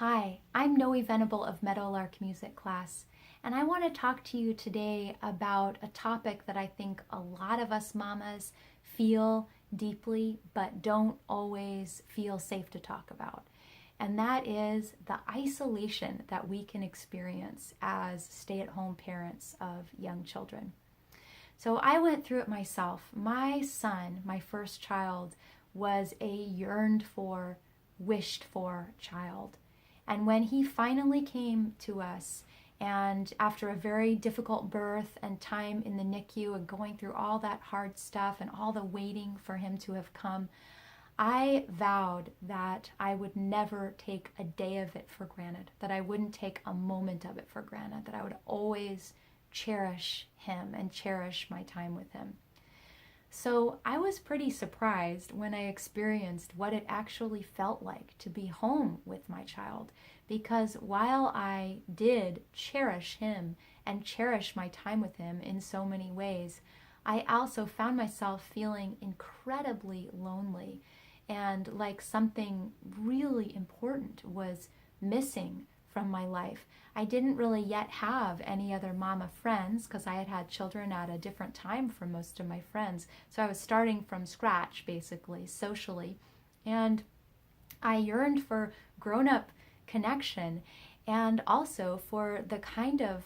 Hi, I'm Noe Venable of Meadowlark Music Class, and I want to talk to you today about a topic that I think a lot of us mamas feel deeply but don't always feel safe to talk about. And that is the isolation that we can experience as stay-at-home parents of young children. So I went through it myself. My son, my first child, was a yearned for, wished for child. And when he finally came to us, and after a very difficult birth and time in the NICU and going through all that hard stuff and all the waiting for him to have come, I vowed that I would never take a day of it for granted, that I wouldn't take a moment of it for granted, that I would always cherish him and cherish my time with him. So I was pretty surprised when I experienced what it actually felt like to be home with my child, because while I did cherish him and cherish my time with him in so many ways, I also found myself feeling incredibly lonely and like something really important was missing from my life. I didn't really yet have any other mama friends because I had had children at a different time from most of my friends. So I was starting from scratch, basically, socially. And I yearned for grown-up connection and also for the kind of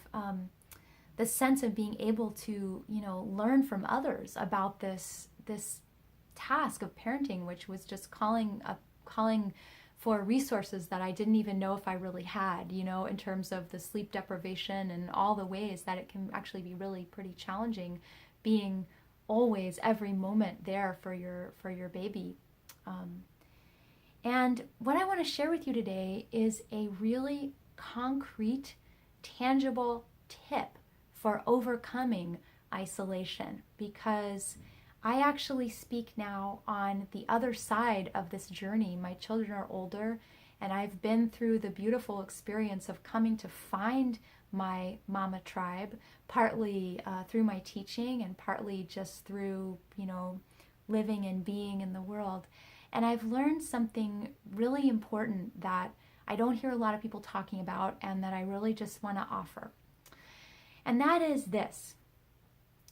the sense of being able to, learn from others about this task of parenting, which was just calling for resources that I didn't even know if I really had, in terms of the sleep deprivation and all the ways that it can actually be really pretty challenging being always every moment there for your baby. And what I want to share with you today is a really concrete, tangible tip for overcoming isolation, because I actually speak now on the other side of this journey. My children are older, and I've been through the beautiful experience of coming to find my mama tribe, partly through my teaching and partly just through, living and being in the world. And I've learned something really important that I don't hear a lot of people talking about and that I really just want to offer. And that is this.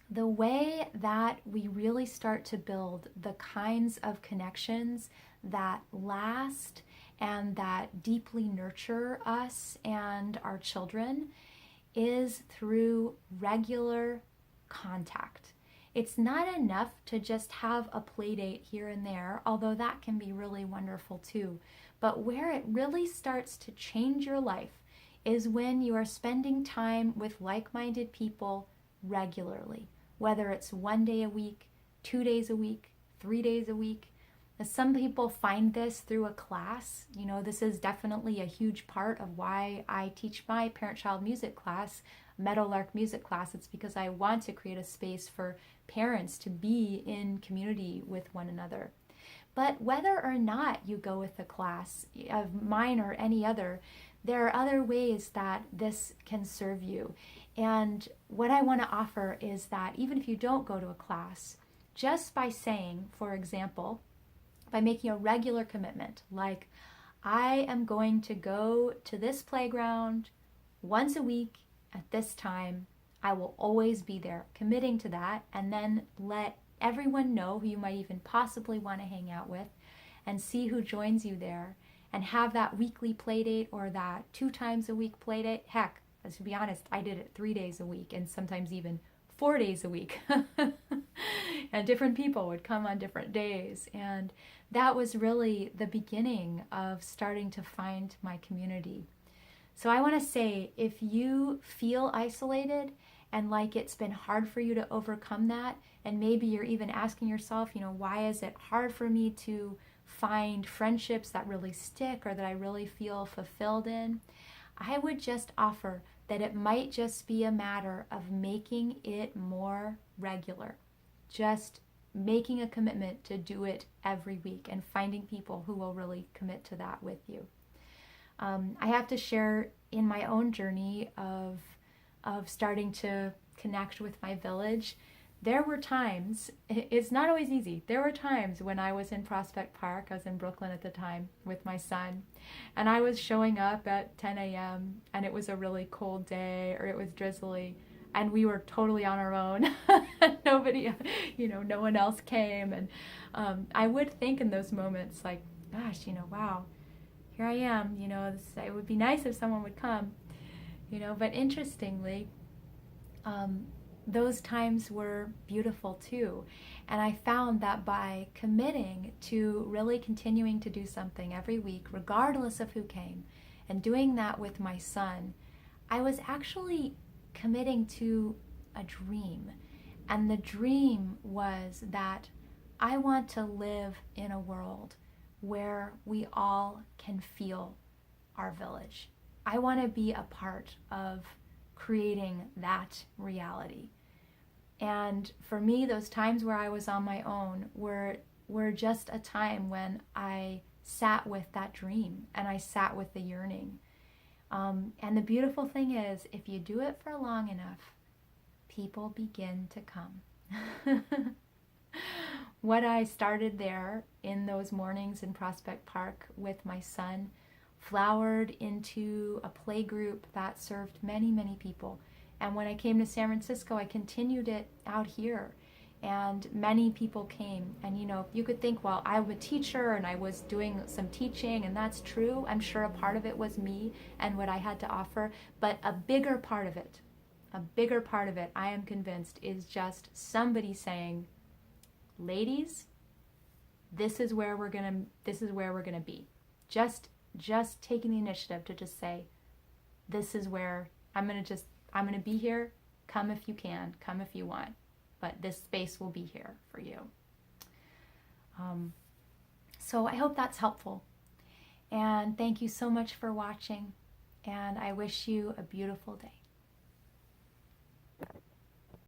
The way that we really start to build the kinds of connections that last and that deeply nurture us and our children is through regular contact. It's not enough to just have a play date here and there, although that can be really wonderful too. But where it really starts to change your life is when you are spending time with like-minded people regularly, whether it's 1 day a week, 2 days a week, 3 days a week. Some people find this through a class. This is definitely a huge part of why I teach my parent-child music class, Meadowlark Music Class. It's because I want to create a space for parents to be in community with one another. But whether or not you go with a class of mine or any other, there are other ways that this can serve you. And what I want to offer is that even if you don't go to a class, just by saying, for example, by making a regular commitment, like I am going to go to this playground once a week at this time, I will always be there, committing to that, and then let everyone know who you might even possibly want to hang out with and see who joins you there, and have that weekly play date or that 2 times a week play date. Heck, to be honest, I did it 3 days a week and sometimes even 4 days a week. And different people would come on different days. And that was really the beginning of starting to find my community. So I want to say, if you feel isolated and like it's been hard for you to overcome that, and maybe you're even asking yourself, why is it hard for me to find friendships that really stick or that I really feel fulfilled in, I would just offer that it might just be a matter of making it more regular. Just making a commitment to do it every week and finding people who will really commit to that with you. I have to share in my own journey of starting to connect with my village there were times, it's not always easy. There were times when I was in Prospect Park, I was in Brooklyn at the time with my son, and I was showing up at 10 a.m. and it was a really cold day or it was drizzly and we were totally on our own. Nobody, no one else came. And I would think in those moments like, gosh, wow, here I am, it would be nice if someone would come, but interestingly, those times were beautiful too. And I found that by committing to really continuing to do something every week, regardless of who came, and doing that with my son, I was actually committing to a dream. And the dream was that I want to live in a world where we all can feel our village. I want to be a part of creating that reality. And for me, those times where I was on my own were just a time when I sat with that dream and I sat with the yearning. And the beautiful thing is, if you do it for long enough, people begin to come. What I started there in those mornings in Prospect Park with my son flowered into a play group that served many, many people. And when I came to San Francisco, I continued it out here. And many people came. And you could think, well, I'm a teacher and I was doing some teaching, and that's true. I'm sure a part of it was me and what I had to offer. But a bigger part of it, I am convinced, is just somebody saying, ladies, this is where we're gonna be. Just taking the initiative to just say, this is where I'm gonna be here. Come if you can, come if you want, but this space will be here for you. So I hope that's helpful, and thank you so much for watching, and I wish you a beautiful day.